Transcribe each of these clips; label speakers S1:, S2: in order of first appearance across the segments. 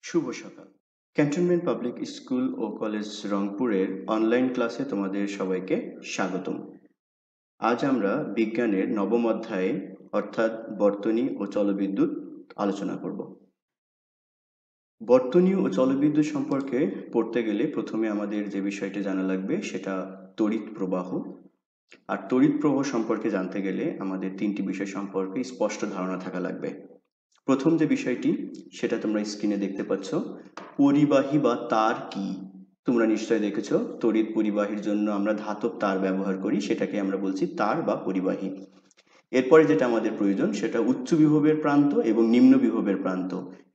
S1: শুভ সকাল। Cantonment public school ও college রংপুরের online ক্লাসে তোমাদের সবাইকে স্বাগতম। আজ আমরা বিজ্ঞানের নবম অধ্যায়ে অর্থাৎ বর্তনী ও জলবিদ্যুৎ আলোচনা করব। বর্তনী ও জলবিদ্যুৎ সম্পর্কে পড়তে গেলে প্রথমে আমাদের যে বিষয়টি জানা লাগবে সেটা তড়িৎ প্রবাহ। আর তড়িৎ প্রবাহ সম্পর্কে জানতে গেলে আমাদের তিনটি বিষয় সম্পর্কে স্পষ্ট ধারণা থাকা লাগবে। প্রথম যে বিষয়টি সেটা তোমরা স্ক্রিনে দেখতে পাচ্ছ, পরিবাহী বা তার কি। তোমরা নিশ্চয়ই দেখেছো তড়িৎ পরিবাহীর জন্য আমরা ধাতব তার ব্যবহার করি, সেটাকে আমরা বলছি তার বা পরিবাহী। এরপরে যেটা আমাদের প্রয়োজন সেটা উচ্চ বিভবের প্রান্ত এবং নিম্ন বিভবের প্রান্ত।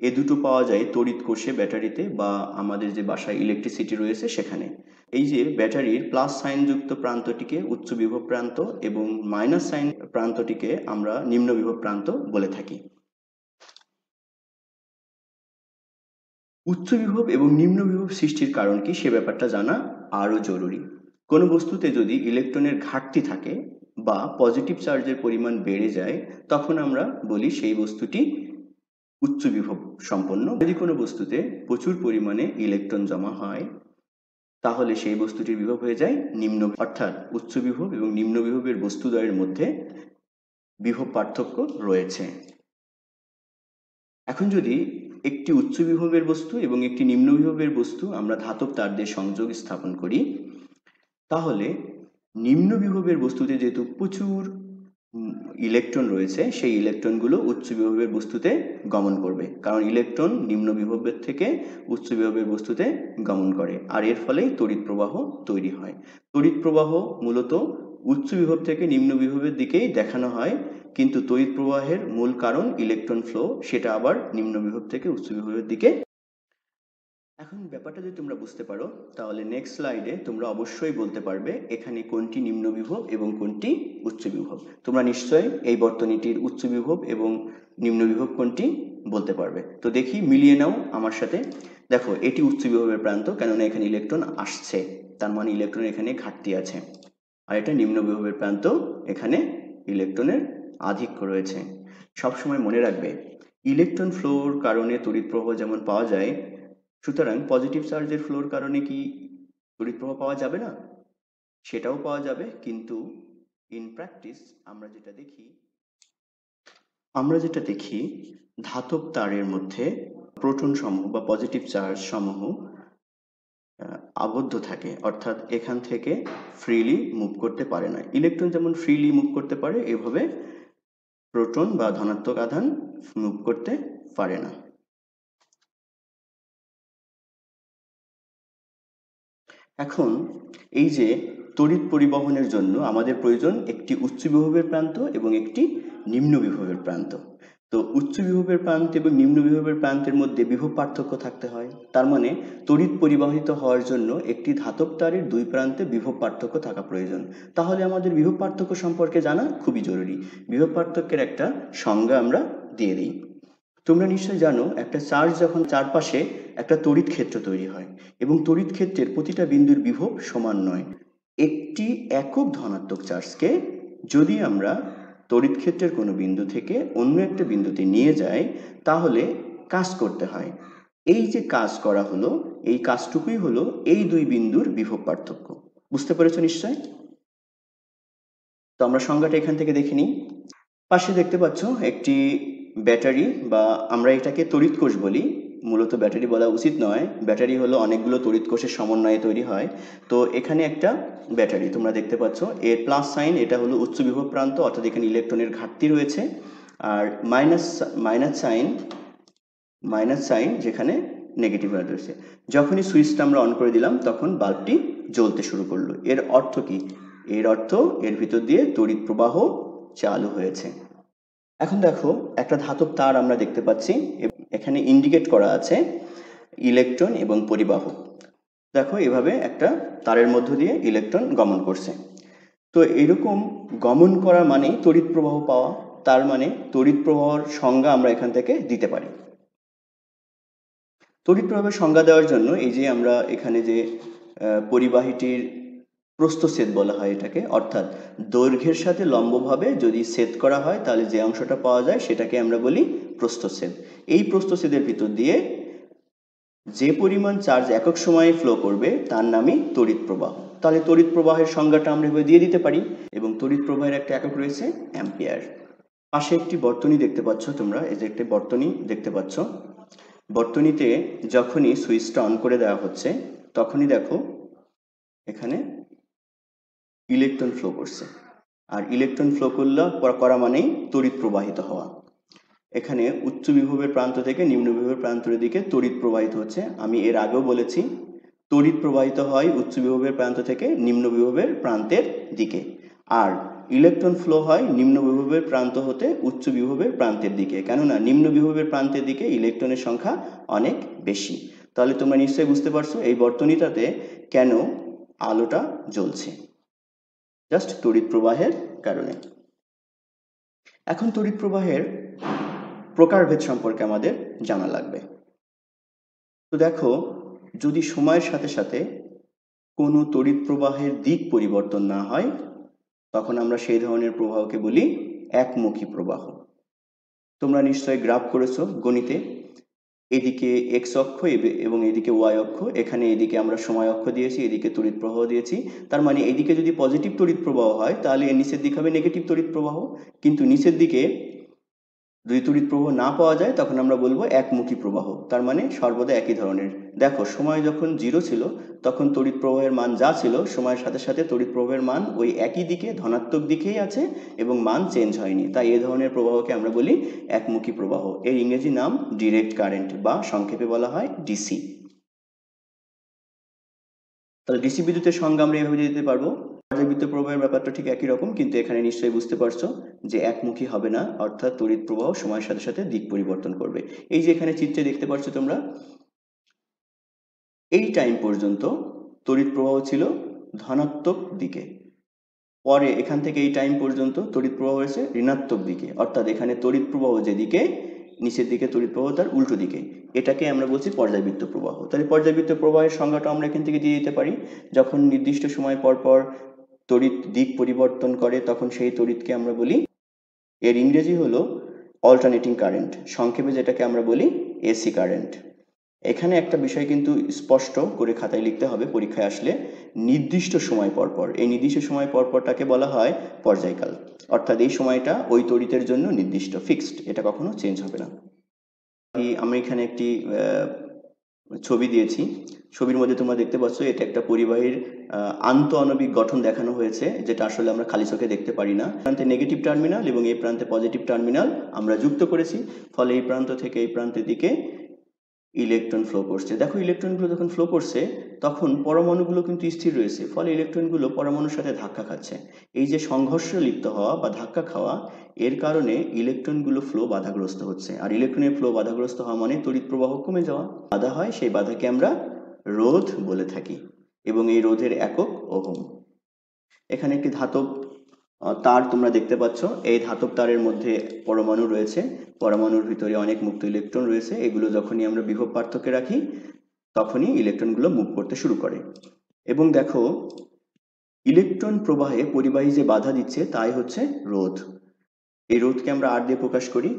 S1: এ দুটো পাওয়া যায় তড়িৎ কোষে, ব্যাটারিতে বা আমাদের যে বাসায় ইলেকট্রিসিটি রয়েছে সেখানে। এই যে ব্যাটারির প্লাস সাইন যুক্ত প্রান্তটিকে উচ্চ বিভব প্রান্ত এবং মাইনাস সাইন প্রান্তটিকে আমরা নিম্ন বিভব প্রান্ত বলে থাকি। উচ্চ বিভব এবং নিম্ন বিভব সৃষ্টির কারণ কি সে ব্যাপারটা জানা আরও জরুরি। কোনো বস্তুতে যদি ইলেকট্রনের ঘাটতি থাকে বা পজিটিভ চার্জের পরিমাণ বেড়ে যায় তখন আমরা বলি সেই বস্তুটি উচ্চ বিভব সম্পন্ন। যদি কোনো বস্তুতে প্রচুর পরিমাণে ইলেকট্রন জমা হয় তাহলে সেই বস্তুটির বিভব হয়ে যায় নিম্ন। অর্থাৎ উচ্চ বিভব এবং নিম্ন বিভবের বস্তুদ্বয়ের মধ্যে বিভব পার্থক্য রয়েছে। এখন যদি একটি উচ্চ বিভবের বস্তু এবং একটি নিম্ন বিভবের বস্তু আমরা ধাতব তার দিয়ে সংযোগ স্থাপন করি, তাহলে নিম্ন বিভবের বস্তুতে যেহেতু প্রচুর ইলেকট্রন রয়েছে সেই ইলেকট্রনগুলো উচ্চ বিভবের বস্তুতে গমন করবে, কারণ ইলেকট্রন নিম্ন বিভবের থেকে উচ্চ বিভবের বস্তুতে গমন করে, আর এর ফলেই তড়িৎ প্রবাহ তৈরি হয়। তড়িৎ প্রবাহ মূলত উচ্চ বিভব থেকে নিম্ন বিভবের দিকেই দেখানো হয়, কিন্তু তড়িৎ প্রবাহের মূল কারণ ইলেকট্রন ফ্লো, সেটা আবার নিম্ন বিভব থেকে উচ্চ বিভবের দিকে। এখন ব্যাপারটা যদি তোমরা বুঝতে পারো তাহলে নেক্সট স্লাইডে তোমরা অবশ্যই বলতে পারবে এখানে কোনটি নিম্ন বিভব এবং কোনটি উচ্চ বিভব। তোমরা নিশ্চয়ই এই বর্তনীটির উচ্চ বিভব এবং নিম্ন বিভব কোনটি বলতে পারবে। তো দেখি, মিলিয়ে নাও আমার সাথে। দেখো, এটি উচ্চ বিভবের প্রান্ত, কেননা এখানে ইলেকট্রন আসছে, তার মানে ইলেকট্রন এখানে ঘাটতি আছে। আর এটা নিম্ন বিভবের প্রান্ত, এখানে ইলেকট্রনের আধিক্য রয়েছে। সবসময় মনে রাখবে ইলেকট্রন ফ্লোর কারণে তড়িৎ প্রবাহ যেমন পাওয়া যায়, সুতরাং পজিটিভ চার্জের ফ্লোর কারণে কি তড়িৎ প্রবাহ পাওয়া যাবে না? সেটাও পাওয়া যাবে, কিন্তু ইন প্র্যাকটিস আমরা যেটা দেখি ধাতব তারের মধ্যে প্রোটন সমূহ বা পজিটিভ চার্জ সমূহ আবদ্ধ থাকে, অর্থাৎ এখান থেকে ফ্রিলি মুভ করতে পারে না। ইলেকট্রন যেমন ফ্রিলি মুভ করতে পারে, এভাবে প্রোটন বা ধনাত্মক আধান মুভ করতে পারে না। এখন এই যে তড়িৎ পরিবহনের জন্য আমাদের প্রয়োজন একটি উচ্চ বিভবের প্রান্ত এবং একটি নিম্ন বিভবের প্রান্ত। তো উচ্চ বিভবের প্রান্ত এবং নিম্ন বিভবের প্রান্তের মধ্যে বিভব পার্থক্য থাকতে হয়, তার মানে তড়িৎ পরিবাহিত হওয়ার জন্য একটি ধাতব তারের দুই প্রান্তে বিভব পার্থক্য থাকা প্রয়োজন। তাহলে আমাদের বিভব পার্থক্য সম্পর্কে জানা খুবই জরুরি। বিভব পার্থক্যের একটা সংজ্ঞা আমরা দিয়ে দিই। তোমরা নিশ্চয়ই জানো একটা চার্জ যখন চারপাশে একটা তড়িৎ ক্ষেত্র তৈরি হয় এবং তড়িৎ ক্ষেত্রের প্রতিটা বিন্দুর বিভব সমান নয়। একটি একক ধনাত্মক চার্জকে যদি আমরা তড়িৎ ক্ষেত্রের কোনো বিন্দু থেকে অন্য একটা বিন্দুতে নিয়ে যাই তাহলে কাজ করতে হয়। এই যে কাজ করা হলো, এই কাজটুকুই হলো এই দুই বিন্দুর বিভব পার্থক্য। বুঝতে পেরেছো নিশ্চয়? তো আমরা সংজ্ঞাটা এখান থেকে দেখে নিই। পাশে দেখতে পাচ্ছ একটি ব্যাটারি, বা আমরা এটাকে তড়িৎ কোষ বলি, মূলত ব্যাটারি বলা উচিত নয়। ব্যাটারি হলো অনেকগুলো তড়িৎ কোষের সমন্বয়ে তৈরি হয়। তো এখানে একটা ব্যাটারি তোমরা দেখতে পাচ্ছ, এর প্লাস সাইন এটা হলো উচ্চ বিভব প্রান্ত, অর্থাৎ এখানে ইলেকট্রনের ঘাটতি রয়েছে। আর মাইনাস সাইন যেখানে নেগেটিভ রয়েছে। যখনই সুইচটা আমরা অন করে দিলাম তখন বাল্বটি জ্বলতে শুরু করলো। এর অর্থ কি? এর অর্থ এর ভিতর দিয়ে তড়িৎ প্রবাহ চালু হয়েছে। এখন দেখো একটা ধাতব তার আমরা দেখতে পাচ্ছি, এখানে ইন্ডিকেট করা আছে ইলেকট্রন এবং পরিবাহ। দেখো এভাবে একটা তারের মধ্য দিয়ে ইলেকট্রন গমন করছে। তো এরকম গমন করা মানে তড়িৎ প্রবাহ পাওয়া, তার মানে তড়িৎ প্রবাহের সংজ্ঞা আমরা এখান থেকে দিতে পারি। তড়িৎ প্রবাহের সংজ্ঞা দেওয়ার জন্য এই যে আমরা এখানে যে পরিবাহীটির প্রস্থচ্ছেদ বলা হয় এটাকে, অর্থাৎ দৈর্ঘ্যের সাথে লম্বভাবে যদি ছেদ করা হয় তাহলে যে অংশটা পাওয়া যায় সেটাকে আমরা বলি প্রস্থচ্ছেদ। এই প্রস্থচ্ছেদের ভিতর দিয়ে যে পরিমাণ চার্জ একক সময়ে ফ্লো করবে তার নামই তড়িৎ প্রবাহ। তাহলে তড়িৎ প্রবাহের সংজ্ঞাটা আমরা এভাবে দিয়ে দিতে পারি, এবং তড়িৎ প্রবাহের একটা একক রয়েছে অ্যাম্পিয়ার। পাশে একটি বর্তনী দেখতে পাচ্ছ তোমরা, এই যে একটি বর্তনী দেখতে পাচ্ছ। বর্তনীতে যখনই সুইচটা অন করে দেওয়া হচ্ছে তখনই দেখো এখানে ইলেকট্রন ফ্লো করছে, আর ইলেকট্রন ফ্লো করা মানেই তড়িৎ প্রবাহিত হওয়া। এখানে উচ্চ বিভবের প্রান্ত থেকে নিম্ন বিভবের প্রান্তের দিকে তড়িৎ প্রবাহিত হচ্ছে। আমি এর আগেও বলেছি তড়িৎ প্রবাহিত হয় উচ্চ বিভবের প্রান্ত থেকে নিম্ন বিভবের প্রান্তের দিকে, আর ইলেকট্রন ফ্লো হয় নিম্ন বিভবের প্রান্ত হতে উচ্চ বিভবের প্রান্তের দিকে, কেননা নিম্ন বিভবের প্রান্তের দিকে ইলেকট্রনের সংখ্যা অনেক বেশি। তাহলে তোমরা নিশ্চয়ই বুঝতে পারছো এই বর্তনীটাতে কেন আলোটা জ্বলছে, জাস্ট তড়িৎ প্রবাহের কারণে। এখন তড়িৎ প্রবাহের প্রকারভেদ সম্পর্কে আমাদের জানা লাগবে। তো দেখো, যদি সময়ের সাথে সাথে কোনো তড়িৎ প্রবাহের দিক পরিবর্তন না হয় তখন আমরা সেই ধরনের প্রবাহকে বলি একমুখী প্রবাহ। তোমরা নিশ্চয়ই গ্রাফ করেছো গণিতে, এদিকে এক্স অক্ষ এবং এদিকে ওয়াই অক্ষ, এখানে এদিকে আমরা সময় অক্ষ দিয়েছি, এদিকে তড়িৎ প্রবাহ দিয়েছি। তার মানে এদিকে যদি পজিটিভ তড়িৎ প্রবাহ হয় তাহলে এর নিচের দিক হবে নেগেটিভ তড়িৎ প্রবাহ, কিন্তু নিচের দিকে যদি তড়িৎ প্রবাহ না পাওয়া যায় তখন আমরা বলবো একমুখী প্রবাহ, তার মানে সর্বদা একই ধরনের। দেখো, সময় যখন 0 ছিল তখন তড়িৎ প্রবাহের মান যা ছিল সময়ের সাথে সাথে তড়িৎ প্রবাহের মান ওই একই দিকে ধনাত্মক দিকেই আছে এবং মান চেঞ্জ হয়নি, তাই এই ধরনের প্রবাহকে আমরা বলি একমুখী প্রবাহ। এর ইংরেজি নাম ডিরেক্ট কারেন্ট, বা সংক্ষেপে বলা হয় ডিসি। তাহলে ডিসি বিদ্যুতের সংজ্ঞা আমরা এভাবে দিতে পারবো। পর্যায়বৃত্ত প্রবাহের ব্যাপারটা ঠিক একই রকম, কিন্তু এখানে নিশ্চয়ই বুঝতে পারছো যে একমুখী হবে না, অর্থাৎ তড়িৎ প্রবাহ সময়ের সাথে সাথে দিক পরিবর্তন করবে। এই যে এখানে চিত্রে দেখতে পাচ্ছ তোমরা, এই টাইম পর্যন্ত তড়িৎ প্রবাহ ছিল ধনাত্মক দিকে, পরে এখান থেকে এই টাইম পর্যন্ত তড়িৎ প্রবাহ হয়েছে ঋণাত্মক দিকে, অর্থাৎ এখানে তড়িৎ প্রবাহ যেদিকে নিচের দিকে তড়িৎ প্রবাহ তার উল্টো দিকে, এটাকে আমরা বলছি পর্যায়বৃত্ত প্রবাহ। তাহলে পর্যায়বৃত্ত প্রবাহের সংজ্ঞাটা আমরা এখান থেকে দিয়ে দিতে পারি, যখন নির্দিষ্ট সময় পর পর তড়িৎ দিক পরিবর্তন করে তখন সেই তড়িৎকে আমরা বলি, এর ইংরেজি হলো অল্টারনেটিং কারেন্ট, সংক্ষেপে যেটাকে আমরা বলি এসি কারেন্ট। এখানে একটা বিষয় কিন্তু স্পষ্ট করে খাতায় লিখতে হবে পরীক্ষায় আসলে, নির্দিষ্ট সময় পরপর, এই নির্দিষ্ট সময় পরপরটাকে বলা হয় পর্যায়কাল, অর্থাৎ এই সময়টা ওই তড়িতের জন্য নির্দিষ্ট, ফিক্সড, এটা কখনো চেঞ্জ হবে না। আমি এখানে একটি ছবি দিয়েছি, ছবির মধ্যে তোমরা দেখতে পাচ্ছ এটা একটা পরিবাহীর আন্ত আণবিক গঠন দেখানো হয়েছে, যেটা আসলে আমরা খালি চোখে দেখতে পারি না। প্রান্তে নেগেটিভ টার্মিনাল এবং এই প্রান্তে পজিটিভ টার্মিনাল আমরা যুক্ত করেছি, ফলে এই প্রান্ত থেকে এই প্রান্তের দিকে ইলেকট্রন ফ্লো করছে। দেখো, ইলেকট্রনগুলো যখন ফ্লো করছে তখন পরমাণুগুলো কিন্তু স্থির রয়েছে, ফলে ইলেকট্রনগুলো পরমাণুর সাথে ধাক্কা খাচ্ছে। এই যে সংঘর্ষ লিপ্ত হওয়া বা ধাক্কা খাওয়া, এর কারণে ইলেকট্রনগুলো ফ্লো বাধাগ্রস্ত হচ্ছে, আর ইলেকট্রনের ফ্লো বাধাগ্রস্ত হওয়া মানে তড়িৎ প্রবাহ কমে যাওয়া। বাধা হয়, সেই বাধাকে আমরা রোধ বলে থাকি, এবং এই রোধের একক ওহম। এখানে একটি ধাতব তার তোমরা দেখতে পাচ্ছ, এই ধাতব তারের মধ্যে পরমাণু রয়েছে, পরমাণুর ভিতরে অনেক মুক্ত ইলেকট্রন রয়েছে, এগুলো যখনই আমরা বিভব পার্থক্যে রাখি তখনই ইলেকট্রনগুলো মুভ করতে শুরু করে। এবং দেখো, ইলেকট্রন প্রবাহে পরিবাহী যে বাধা দিচ্ছে তাই হচ্ছে রোধ। এই রোধকে আমরা আর দিয়ে প্রকাশ করি।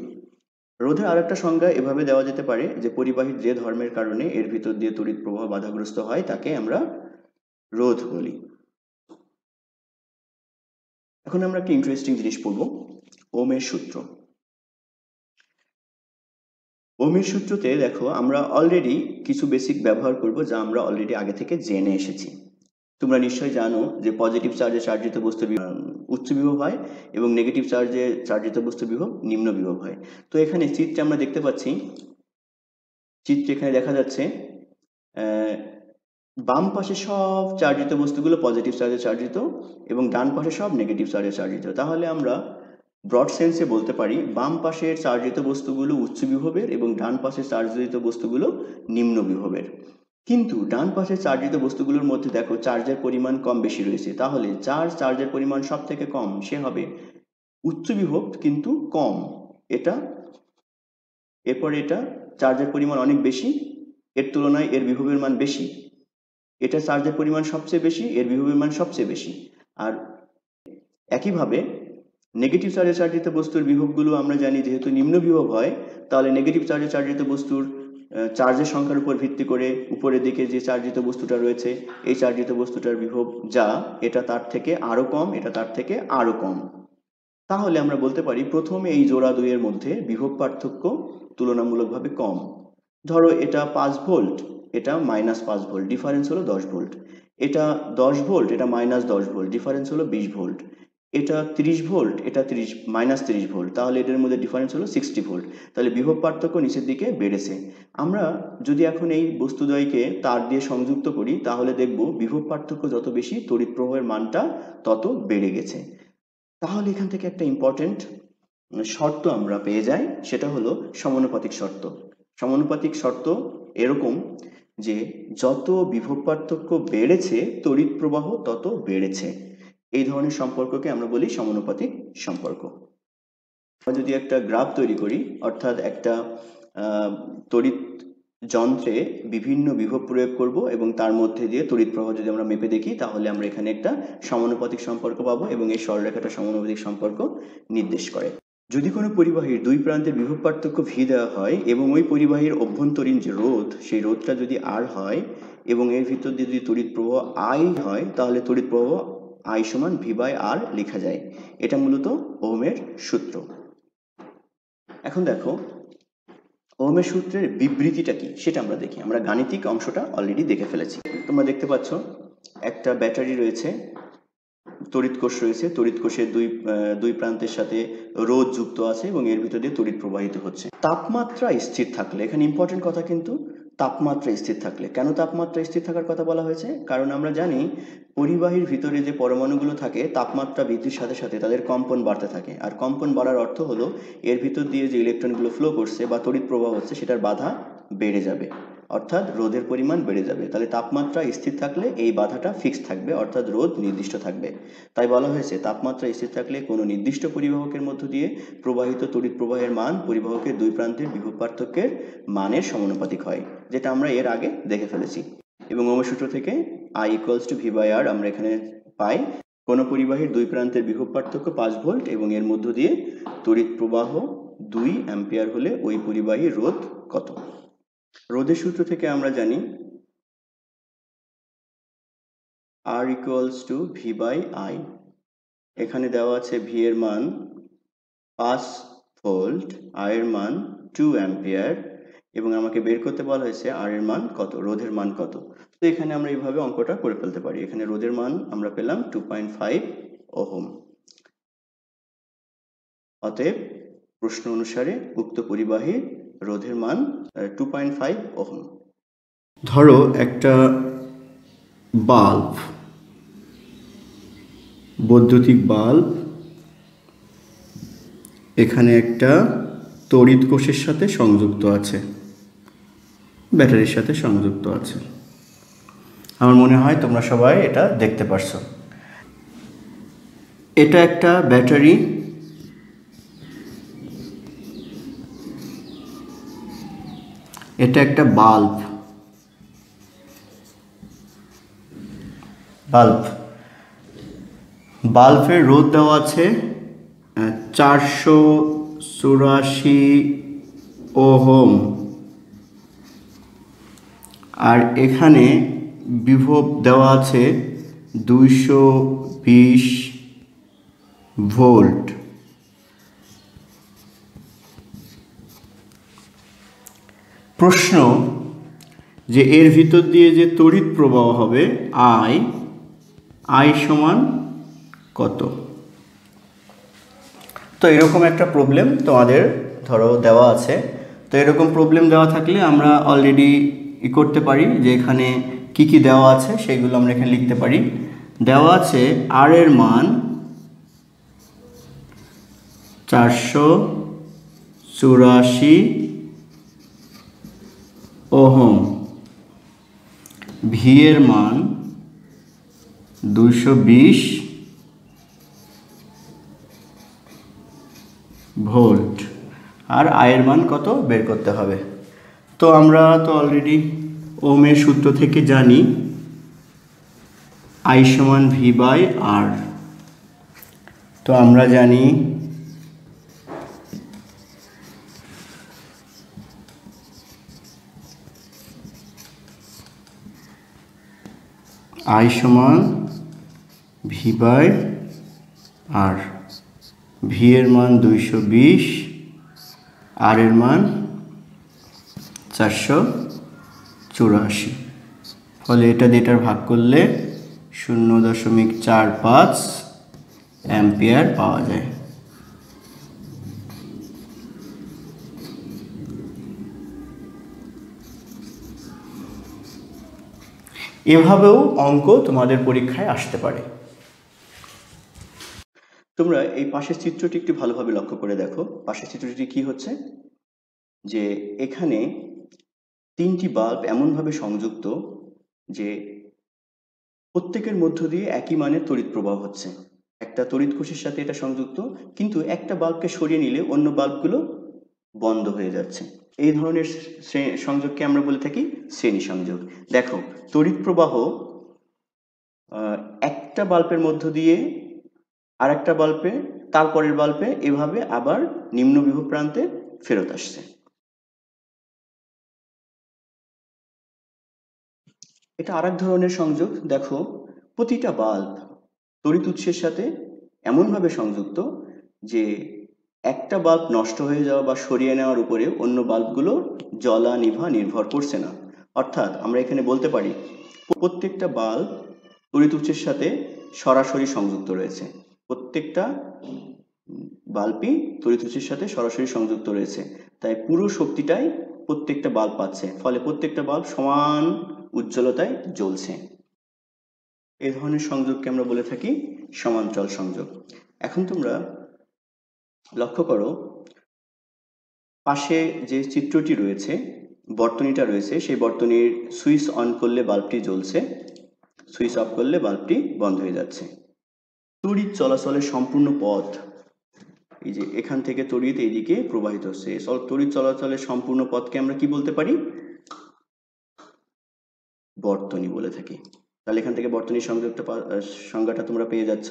S1: রোধের আরেকটা সংজ্ঞা এভাবে দেওয়া যেতে পারে যে পরিবাহীর যে ধর্মের কারণে এর ভিতর দিয়ে তড়িৎ প্রবাহ বাধাগ্রস্ত হয় তাকে আমরা রোধ বলি। এখন আমরা একটা ইন্টারেস্টিং জিনিস পড়ব, ওহমের সূত্র। ওহমের সূত্রতে দেখো আমরা অলরেডি কিছু বেসিক ব্যবহার করব যা আমরা অলরেডি আগে থেকে জেনে এসেছি। তোমরা নিশ্চয়ই জানো যে পজিটিভ চার্জে চার্জিত বস্তুর উচ্চ বিভব হয় এবং নেগেটিভ চার্জে চার্জিত বস্তুর বিভব নিম্ন বিভব হয়। তো এখানে চিত্রে আমরা দেখতে পাচ্ছি, চিত্রে এখানে দেখা যাচ্ছে বাম পাশে সব চার্জিত বস্তুগুলো পজিটিভ চার্জে চার্জিত এবং ডান পাশে সব নেগেটিভ চার্জে চার্জিত। তাহলে আমরা ব্রড সেন্সে বলতে পারি বাম পাশের চার্জিত বস্তুগুলো উচ্চ বিভবের এবং ডান পাশের চার্জিত বস্তুগুলো নিম্ন বিভবের। কিন্তু ডান পাশের চার্জিত বস্তুগুলোর মধ্যে দেখো চার্জের পরিমাণ কম বেশি রয়েছে, তাহলে যার চার্জের পরিমাণ সব থেকে কম সে হবে উচ্চ বিভব কিন্তু কম, এটা। এরপরে এটা চার্জের পরিমাণ অনেক বেশি, এর তুলনায় এর বিভবের মান বেশি, এটা চার্জের পরিমাণ সবচেয়ে বেশি, এর বিভবের মান সবচেয়ে বেশি। আর একইভাবে নেগেটিভ চার্জে চার্জিত বস্তুর বিভবগুলো আমরা জানি যেহেতু নিম্ন বিভব হয়, তাহলে নেগেটিভ চার্জে চার্জিত বস্তুর চার্জের সংখ্যার উপর ভিত্তি করে উপরের দিকে যে চার্জিত বস্তুটা রয়েছে এই চার্জিত বস্তুটার বিভব যা, এটা তার থেকে আরো কম, এটা তার থেকে আরো কম, তাহলে আমরা বলতে পারি প্রথমে এই জোড়া দুইয়ের মধ্যে বিভব পার্থক্য তুলনামূলকভাবে কম। ধরো এটা 5 ভোল্ট, এটা -5 ভোল্ট, ডিফারেন্স হলো 10 ভোল্ট। এটা 10 ভোল্ট, এটা -10 ভোল্ট, ডিফারেন্স হলো 20 ভোল্ট। এটা 30 ভোল্ট, এটা -30 ভোল্ট, তাহলে এদের মধ্যে ডিফারেন্স হলো 60 ভোল্ট। তাহলে বিভব পার্থক্য নিচের দিকে বেড়েছে। আমরা যদি এখন এই বস্তুদ্বয়কে তার দিয়ে সংযুক্ত করি তাহলে দেখব বিভব পার্থক্য যত বেশি তড়িৎ প্রবাহের মানটা তত বেড়ে গেছে। তাহলে এখান থেকে একটা ইম্পর্টেন্ট শর্ত আমরা পেয়ে যাই, সেটা হলো সমানুপাতিক শর্ত। সমানুপাতিক শর্ত এরকম যে যত বিভব পার্থক্য বেড়েছে তড়িৎ প্রবাহ তত বেড়েছে। এই ধরনের সম্পর্ককে আমরা বলি সমানুপাতিক সম্পর্ক। আমরা যদি একটা গ্রাফ তৈরি করি, অর্থাৎ একটা তড়িৎ যন্ত্রে বিভিন্ন বিভব প্রয়োগ করব এবং তার মধ্যে দিয়ে তড়িৎ প্রবাহ যদি আমরা মেপে দেখি তাহলে আমরা এখানে একটা সমানুপাতিক সম্পর্ক পাবো এবং এই সরলরেখাটা সমানুপাতিক সম্পর্ক নির্দেশ করে। যদি কোনো পরিবাহীর দুই প্রান্তের বিভব পার্থক্য ভি দেওয়া হয় এবং ওই পরিবাহীর অভ্যন্তরীণ যে রোধ সেই রোধটা যদি আর হয় এবং এর ভিতর দিয়ে যদি তড়িৎ প্রবাহ আই হয় তাহলে তড়িৎ প্রবাহ আই সমান ভি বাই আর লেখা যায়। এটা মূলত ওহমের সূত্র। এখন দেখো ওহমের সূত্রের বিবৃতিটা কি সেটা আমরা দেখি। আমরা গাণিতিক অংশটা অলরেডি দেখে ফেলেছি। তোমরা দেখতে পাচ্ছ একটা ব্যাটারি রয়েছে, তড়িৎ কোষ রয়েছে, তড়িৎ কোষের দুই প্রান্তের সাথে রোধ যুক্ত আছে এবং এর ভিতর দিয়ে তড়িৎ প্রবাহিত হচ্ছে। তাপমাত্রা স্থির থাকলে, এখানে ইম্পর্টেন্ট কথা কিন্তু তাপমাত্রা স্থির থাকলে। কেন তাপমাত্রা স্থির থাকার কথা বলা হয়েছে? কারণ আমরা জানি পরিবাহীর ভিতরে যে পরমাণুগুলো থাকে তাপমাত্রা বৃদ্ধির সাথে সাথে তাদের কম্পন বাড়তে থাকে, আর কম্পন বাড়ার অর্থ হলো এর ভিতর দিয়ে যে ইলেকট্রনগুলো ফ্লো করছে বা তড়িৎ প্রবাহ হচ্ছে সেটার বাধা বেড়ে যাবে, অর্থাৎ রোধের পরিমাণ বেড়ে যাবে। তাহলে তাপমাত্রা স্থির থাকলে এই বাধাটা ফিক্স থাকবে, অর্থাৎ রোধ নির্দিষ্ট থাকবে। তাই বলা হয়েছে তাপমাত্রা স্থির থাকলে কোনো নির্দিষ্ট পরিবাহকের মধ্য দিয়ে প্রবাহিত তড়িৎ প্রবাহের মান পরিবাহকের দুই প্রান্তের বিভব পার্থক্যের মানের সমানুপাতিক হয়, যেটা আমরা এর আগে দেখে ফেলেছি। এবং ওহমের সূত্র থেকে I = V/R আমরা এখানে পাই কোনো পরিবাহীর দুই প্রান্তের বিভব পার্থক্য 5 ভোল্ট এবং এর মধ্য দিয়ে তড়িৎ প্রবাহ 2 অ্যাম্পিয়ার হলে ওই পরিবাহীর রোধ কত। রোধের সূত্র থেকে আমরা জানি R = V/I। এখানে দেওয়া আছে V এর মান 5 ভোল্ট, I এর মান 2 অ্যাম্পিয়ার এবং আমাকে বের করতে বলা হয়েছে R এর মান কত, রোধের মান কত। তো এখানে আমরা এইভাবে অঙ্কটা করে ফেলতে পারি। এখানে রোধের মান আমরা পেলাম 2.5 ওহম। অতএব প্রশ্ন অনুসারে উক্ত পরিবাহীর রোধের মান 2.5 ওহম। ধরো একটা বাল্ব, বৈদ্যুতিক বাল্ব, এখানে একটা তড়িৎ কোষের সাথে সংযুক্ত আছে, ব্যাটারির সাথে সংযুক্ত আছে। আমার মনে হয় তোমরা সবাই এটা দেখতে পারছো। এটা একটা ব্যাটারি, এটা একটা বাল্ব। বাল্বের রোধ দেওয়া আছে 484 ওহম আর এখানে বিভব দেওয়া আছে 220 ভোল্ট। প্রশ্ন যে এর ভিতর দিয়ে যে তড়িৎ প্রবাহ হবে I সমান কত। তো এরকম একটা প্রবলেম তোমাদের ধরো দেওয়া আছে। তো এরকম প্রবলেম দেওয়া থাকলে আমরা অলরেডি করতে পারি যে এখানে কি কি দেওয়া আছে সেগুলো আমরা এখানে লিখতে পারি। দেওয়া আছে R এর মান 484 ওহম, ভি এর মান 220 ভোল্ট আর I এর মান কত বের করতে হবে। তো আমরা তো অলরেডি ওহমের সূত্র থেকে জানি I সমান V/R। তো আমরা জানি I সমান ভি বাই আর, ভি এর মান 220, আর এর মান 484, ফলে এটা দিয়ে এটার ভাগ করলে 0.45 অ্যাম্পিয়ার পাওয়া যায়। এভাবেও অঙ্ক তোমাদের পরীক্ষায় আসতে পারে। তোমরা এই পাশের চিত্রটি একটু ভালোভাবে লক্ষ্য করে দেখো। পাশের চিত্রটি কি হচ্ছে, যে এখানে 3টি বাল্ব এমনভাবে সংযুক্ত যে প্রত্যেকের মধ্য দিয়ে একই মানের তড়িৎ প্রবাহ হচ্ছে। একটা তড়িৎ কোষের সাথে এটা সংযুক্ত, কিন্তু একটা বাল্বকে সরিয়ে নিলে অন্য বাল্বগুলো বন্ধ হয়ে যাচ্ছে। এই ধরনের সংযোগকে আমরা বলে থাকি শ্রেণী সংযোগ। দেখো, তড়িৎ প্রবাহ একটা বাল্বের মধ্য দিয়ে আর একটা বাল্বে, তারপরের বাল্বে, এভাবে আবার নিম্ন বিভব প্রান্তে ফেরত আসছে। এটা আরেক ধরনের সংযোগ। দেখো, প্রতিটা বাল্ব তড়িৎ উৎসের সাথে এমনভাবে সংযুক্ত যে একটা বাল্ব নষ্ট হয়ে যাওয়া বা সরিয়ে নেওয়ার উপরে অন্য বাল্বগুলো জ্বলা নিভা নির্ভর করছে না। অর্থাৎ আমরা এখানে বলতে পারি প্রত্যেকটা বাল্ব তড়িৎ উৎসের সাথে সরাসরি সংযুক্ত রয়েছে। প্রত্যেকটা বাল্বই তড়িৎ উৎসের সাথে সরাসরি সংযুক্ত রয়েছে, তাই পুরো শক্তিটাই প্রত্যেকটা বাল্ব পাচ্ছে, ফলে প্রত্যেকটা বাল্ব সমান উজ্জ্বলতায় জ্বলছে। এই ধরনের সংযোগকে আমরা বলে থাকি সমান্তরাল সংযোগ। এখন তোমরা লক্ষ্য করো, পাশে যে চিত্রটি রয়েছে, বর্তনীটা রয়েছে, সেই বর্তনীর সুইচ অন করলে বাল্বটি জ্বলছে, সুইচ অফ করলে বাল্বটি বন্ধ হয়ে যাচ্ছে। তড়িৎ চলাচলের সম্পূর্ণ পথ, এই যে এখান থেকে তড়িৎ এইদিকে প্রবাহিত হচ্ছে, তড়িৎ চলাচলের সম্পূর্ণ পথকে আমরা কি বলতে পারি? বর্তনী বলে থাকি। তাহলে এখান থেকে বর্তনীর সংজ্ঞাটা তোমরা পেয়ে যাচ্ছ।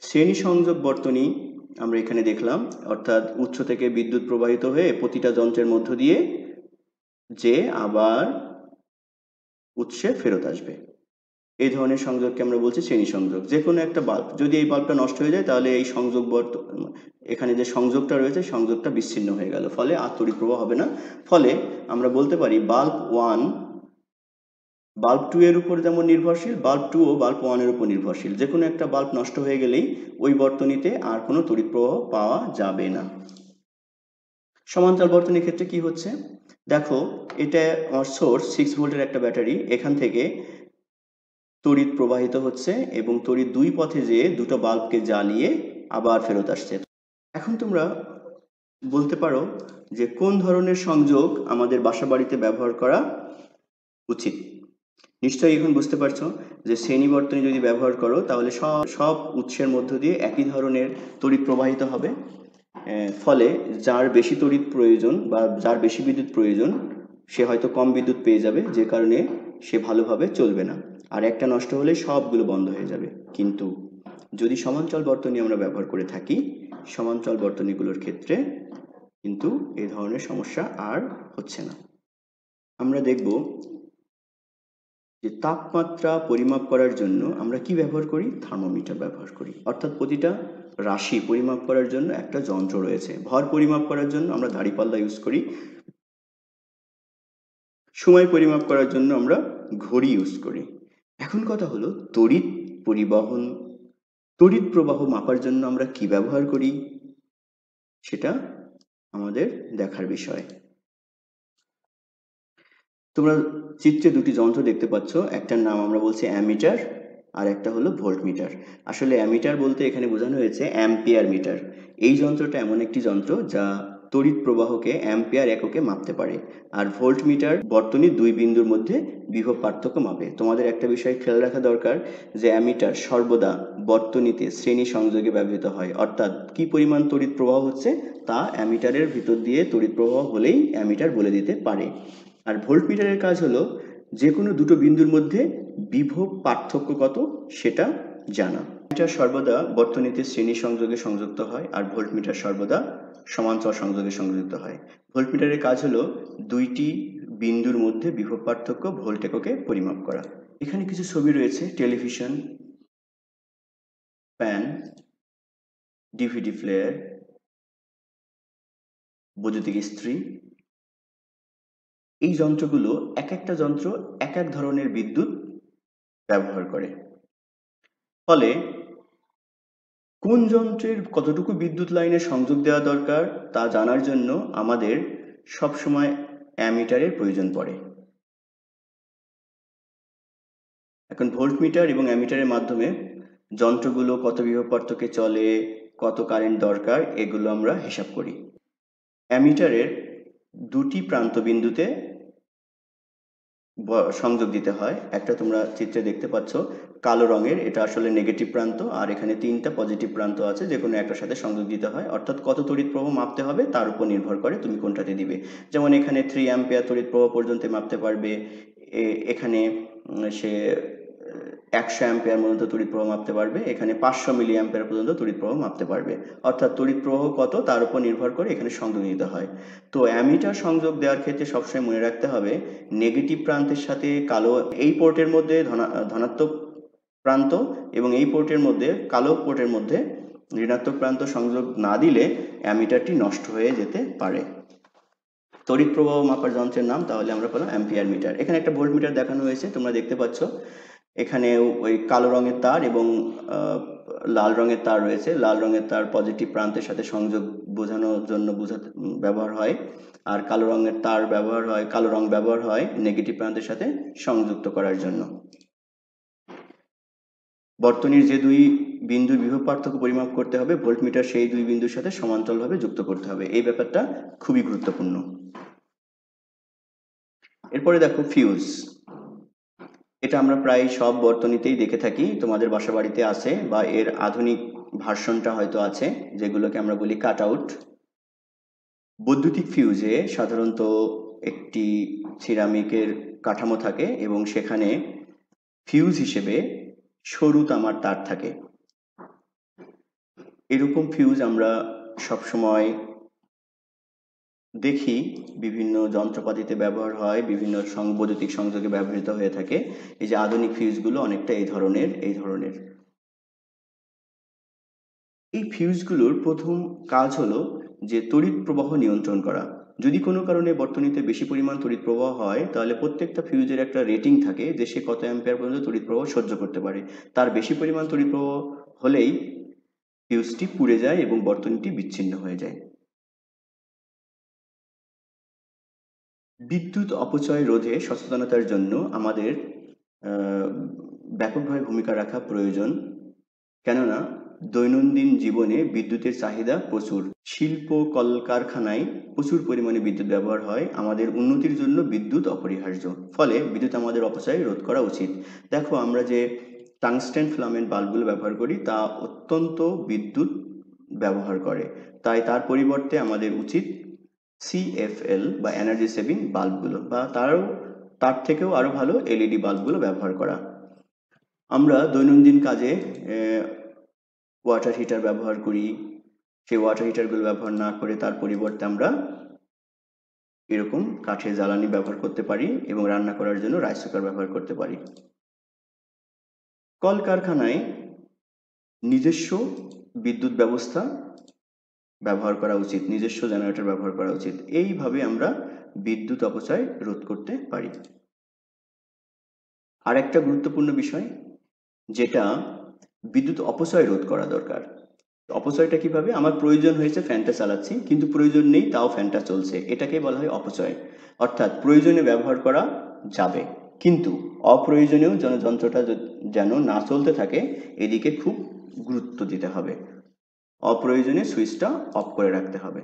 S1: শ্রেণী সংযোগ বর্তনী আমরা এখানে দেখলাম, অর্থাৎ উৎস থেকে বিদ্যুৎ প্রবাহিত হয়ে প্রতিটা যন্ত্রের মধ্য দিয়ে যে আবার উৎসে ফেরত আসবে, এই ধরনের সংযোগকে আমরা বলছি শ্রেণী সংযোগ। যে কোনো একটা বাল্ব, যদি এই বাল্বটা নষ্ট হয়ে যায় তাহলে এই সংযোগ এখানে যে সংযোগটা রয়েছে সংযোগটা বিচ্ছিন্ন হয়ে গেল, ফলে আর তড়িৎ প্রবাহ হবে না। ফলে আমরা বলতে পারি বাল্ব 1 বাল্ব 2 এর উপর যেমন নির্ভরশীল, বাল্ব 2 ও বাল্ব 1 এর উপর নির্ভরশীল। যে কোনো একটা বাল্ব নষ্ট হয়ে গেলেই ওই বর্তনীতে আর কোনো তড়িৎ প্রবাহ পাওয়া যাবে না। সমান্তরাল বর্তনীর ক্ষেত্রে কি হচ্ছে, দেখো, এটা আমার সোর্স 6 ভোল্টের একটা ব্যাটারি, এখান থেকে তড়িৎ প্রবাহিত হচ্ছে এবং তড়িৎ দুই পথে যেয়ে দুটো বাল্বকে জ্বালিয়ে আবার ফেরত আসছে। এখন তোমরা বলতে পারো যে কোন ধরনের সংযোগ আমাদের বাসাবাড়িতে ব্যবহার করা উচিত। নিশ্চয়ই এখন বুঝতে পারছো যে শ্রেণী বর্তনী যদি ব্যবহার করো তাহলে সব উৎসের মধ্য দিয়ে একই ধরনের তড়িৎ প্রবাহিত হবে, ফলে যার বেশি তড়িৎ প্রয়োজন বা যার বেশি বিদ্যুৎ প্রয়োজন সে হয়তো কম বিদ্যুৎ পেয়ে যাবে, যে কারণে সে ভালোভাবে চলবে না, আর একটা নষ্ট হলে সবগুলো বন্ধ হয়ে যাবে। কিন্তু যদি সমান্তরাল বর্তনী আমরা ব্যবহার করে থাকি, সমান্তরাল বর্তনীগুলোর ক্ষেত্রে কিন্তু এই ধরনের সমস্যা আর হচ্ছে না। আমরা দেখব যে তাপমাত্রা পরিমাপ করার জন্য আমরা কি ব্যবহার করি? থার্মোমিটার ব্যবহার করি। অর্থাৎ প্রতিটা রাশি পরিমাপ করার জন্য একটা যন্ত্র রয়েছে। ভর পরিমাপ করার জন্য আমরা দাঁড়িপাল্লা ইউজ করি, সময় পরিমাপ করার জন্য আমরা ঘড়ি ইউজ করি। এখন কথা হলো তড়িৎ প্রবাহ মাপার জন্য আমরা কি ব্যবহার করি, সেটা আমাদের দেখার বিষয়। তোমরা চিত্রে দুটি যন্ত্র দেখতে পাচ্ছ, একটার নাম আমরা বলছি অ্যামিটার আর একটা হলো ভোল্টমিটার। আসলে অ্যামিটার বলতে এখানে বোঝানো হয়েছে অ্যাম্পিয়ার মিটার। এই যন্ত্রটা এমন একটি যন্ত্র যা তড়িৎ প্রবাহকে অ্যাম্পিয়ার এককে মাপতে পারে, আর ভোল্টমিটার বর্তনীর দুই বিন্দুর মধ্যে বিভব পার্থক্য মাপে। তোমাদের একটা বিষয় খেয়াল রাখা দরকার যে অ্যামিটার সর্বদা বর্তনীতে শ্রেণী সংযোগে ব্যবহৃত হয়, অর্থাৎ কি পরিমাণ তড়িৎ প্রবাহ হচ্ছে তা অ্যামিটারের ভিতর দিয়ে তড়িৎ প্রবাহ হলেই অ্যামিটার বলে দিতে পারে। আর ভোল্টমিটারের কাজ হলো যে কোনো দুটো বিন্দুর মধ্যে বিভব পার্থক্য কত সেটা জানা। মিটার সর্বদা বর্তনীতে শ্রেণী সংযোগে সংযুক্ত হয়, আর ভোল্টমিটার সর্বদা সমান্তরাল সংযোগে সংযুক্ত হয়। ভোল্টমিটারের কাজ হলো দুইটি বিন্দুর মধ্যে বিভব পার্থক্য ভোল্ট এককে পরিমাপ করা। এখানে কিছু ছবি রয়েছে, টেলিভিশন, ফ্যান, ডিভিডি প্লেয়ার, বৈদ্যুতিক ইস্ত্রি। এই যন্ত্রগুলো এক একটা যন্ত্র এক এক ধরনের বিদ্যুৎ ব্যবহার করে। ফলে কোন যন্ত্রের কতটুকু বিদ্যুৎ লাইনে সংযোগ দেওয়া দরকার তা জানার জন্য আমাদের সবসময় অ্যামিটারের প্রয়োজন পড়ে। এখন ভোল্টমিটার এবং অ্যামিটারের মাধ্যমে যন্ত্রগুলো কত বিভব পার্থক্যে চলে, কত কারেন্ট দরকার, এগুলো আমরা হিসাব করি। অ্যামিটারের দুটি প্রান্ত বিন্দুতে সংযোগ দিতে হয়। একটা তোমরা চিত্রে দেখতে পাচ্ছ কালো রঙের, এটা আসলে নেগেটিভ প্রান্ত, আর এখানে তিনটা পজিটিভ প্রান্ত আছে, যে কোনো একটার সাথে সংযোগ দিতে হয়। অর্থাৎ কত তড়িৎ প্রবাহ মাপতে হবে তার উপর নির্ভর করে তুমি কোনটাতে দিবে। যেমন এখানে 3 অ্যাম্পিয়ার তড়িৎ প্রবাহ পর্যন্ত মাপতে পারবে, এখানে সে 100 অ্যাম্পিয়ার পর্যন্ত তড়িৎ প্রবাহ মাপতে পারবে, এখানে 500 মিলি অ্যাম্পিয়ার পর্যন্ত তড়িৎ প্রবাহ মাপতে পারবে। অর্থাৎ তড়িৎ প্রবাহ কত তার উপর নির্ভর করে এখানে সংযোগ দিতে হয়। তো অ্যামিটার সংযোগ দেওয়ার ক্ষেত্রে সবসময় মনে রাখতে হবে নেগেটিভ প্রান্তের সাথে কালো, এই পোর্টের মধ্যে ধনাত্মক প্রান্ত এবং এই পোর্টের মধ্যে কালো পোর্টের মধ্যে ঋণাত্মক প্রান্ত সংযোগ না দিলে অ্যামিটারটি নষ্ট হয়ে যেতে পারে। তড়িৎ প্রবাহ মাপার যন্ত্রের নাম তাহলে আমরা পেলাম অ্যাম্পিয়ার মিটার। এখানে একটা ভোল্ট মিটার দেখানো হয়েছে, তোমরা দেখতে পাচ্ছ। এখানে ওই কালো রঙের তার এবং লাল রঙের তার রয়েছে। লাল রঙের তার পজিটিভ প্রান্তের সাথে সংযোগ বোঝানোর জন্য ব্যবহার হয়, আর কালো রঙের তার ব্যবহার হয়, কালো রং ব্যবহার হয় নেগেটিভ প্রান্তের সাথে সংযুক্ত করার জন্য। বর্তনীর যে দুই বিন্দুর বিভব পার্থক্য পরিমাপ করতে হবে, ভোল্টমিটার সেই দুই বিন্দুর সাথে সমান্তরালভাবে যুক্ত করতে হবে। এই ব্যাপারটা খুবই গুরুত্বপূর্ণ। এরপরে দেখো ফিউজ। এটা আমরা প্রায় সব বর্তনীতেই দেখে থাকি, তোমাদের বাসা বাড়িতে আছে বা এর আধুনিক ভার্সনটা হয়তো আছে, যেগুলোকে আমরা বলি কাট আউট। বৈদ্যুতিক ফিউজে সাধারণত একটি সিরামিকের কাঠামো থাকে এবং সেখানে ফিউজ হিসেবে সরু তামার তার থাকে। এরকম ফিউজ আমরা সবসময় দেখি বিভিন্ন যন্ত্রপাতিতে ব্যবহার হয়, বিভিন্ন বৈদ্যুতিক সংযোগে ব্যবহৃত হয়ে থাকে। এই যে আধুনিক ফিউজগুলো অনেকটা এই ধরনের। এই ফিউজগুলোর প্রথম কাজ হলো যে তড়িৎ প্রবাহ নিয়ন্ত্রণ করা। যদি কোনো কারণে বর্তনীতে বেশি পরিমাণ তড়িৎ প্রবাহ হয় তাহলে প্রত্যেকটা ফিউজের একটা রেটিং থাকে যে সে কত অ্যাম্পিয়ার পর্যন্ত তড়িৎ প্রবাহ সহ্য করতে পারে। তার বেশি পরিমাণ তড়িৎ প্রবাহ হলেই ফিউজটি পুড়ে যায় এবং বর্তনীটি বিচ্ছিন্ন হয়ে যায়। বিদ্যুৎ অপচয় রোধে সচেতনতার জন্য আমাদের ব্যাপকভাবে ভূমিকা রাখা প্রয়োজন, কেননা দৈনন্দিন জীবনে বিদ্যুতের চাহিদা প্রচুর। শিল্প কলকারখানায় প্রচুর পরিমাণে বিদ্যুৎ ব্যবহার হয়। আমাদের উন্নতির জন্য বিদ্যুৎ অপরিহার্য, ফলে বিদ্যুৎ আমাদের অপচয় রোধ করা উচিত। দেখো আমরা যে টাংস্টেন ফিলামেন্ট বাল্বগুলো ব্যবহার করি তা অত্যন্ত বিদ্যুৎ ব্যবহার করে, তাই তার পরিবর্তে আমাদের উচিত CFL বা এনার্জি সেভিং বাল্বগুলো, বা তার থেকেও আরো ভালো LED বাল্বগুলো ব্যবহার করা। আমরা দৈনন্দিন কাজে ওয়াটার হিটার ব্যবহার করি, সেই ওয়াটার হিটারগুলো ব্যবহার না করে তার পরিবর্তে আমরা এরকম কাঠের জ্বালানি ব্যবহার করতে পারি এবং রান্না করার জন্য রাইস কুকার ব্যবহার করতে পারি। কলকারখানায় নিজস্ব বিদ্যুৎ ব্যবস্থা ব্যবহার করা উচিত, নিজস্ব জেনারেটর ব্যবহার করা উচিত। এইভাবে আমরা বিদ্যুৎ অপচয় রোধ করতে পারি। আর একটা গুরুত্বপূর্ণ বিষয় যেটা বিদ্যুৎ অপচয় রোধ করা দরকার। অপচয়টা কিভাবে? আমার প্রয়োজন হয়েছে ফ্যানটা চালাচ্ছি, কিন্তু প্রয়োজন নেই তাও ফ্যানটা চলছে, এটাকে বলা হয় অপচয়। অর্থাৎ প্রয়োজনে ব্যবহার করা যাবে, কিন্তু অপ্রয়োজনীয় যন্ত্রটা যেন না চলতে থাকে এদিকে খুব গুরুত্ব দিতে হবে। অপ্রয়োজনে সুইচটা অফ করে রাখতে হবে।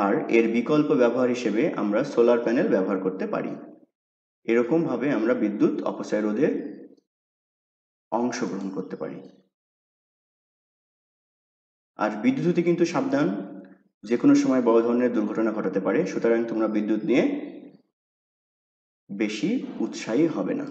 S1: আর এর বিকল্প ব্যবহার হিসেবে আমরা সোলার প্যানেল ব্যবহার করতে পারি। এরকম ভাবে আমরা বিদ্যুৎ অপচয় রোধে অংশগ্রহণ করতে পারি। আর বিদ্যুৎ কিন্তু সাবধান, যে কোনো সময় বড় ধরনের দুর্ঘটনা ঘটাতে পারে, সুতরাং তোমরা বিদ্যুৎ নিয়ে বেশি উৎসাহী হবে না।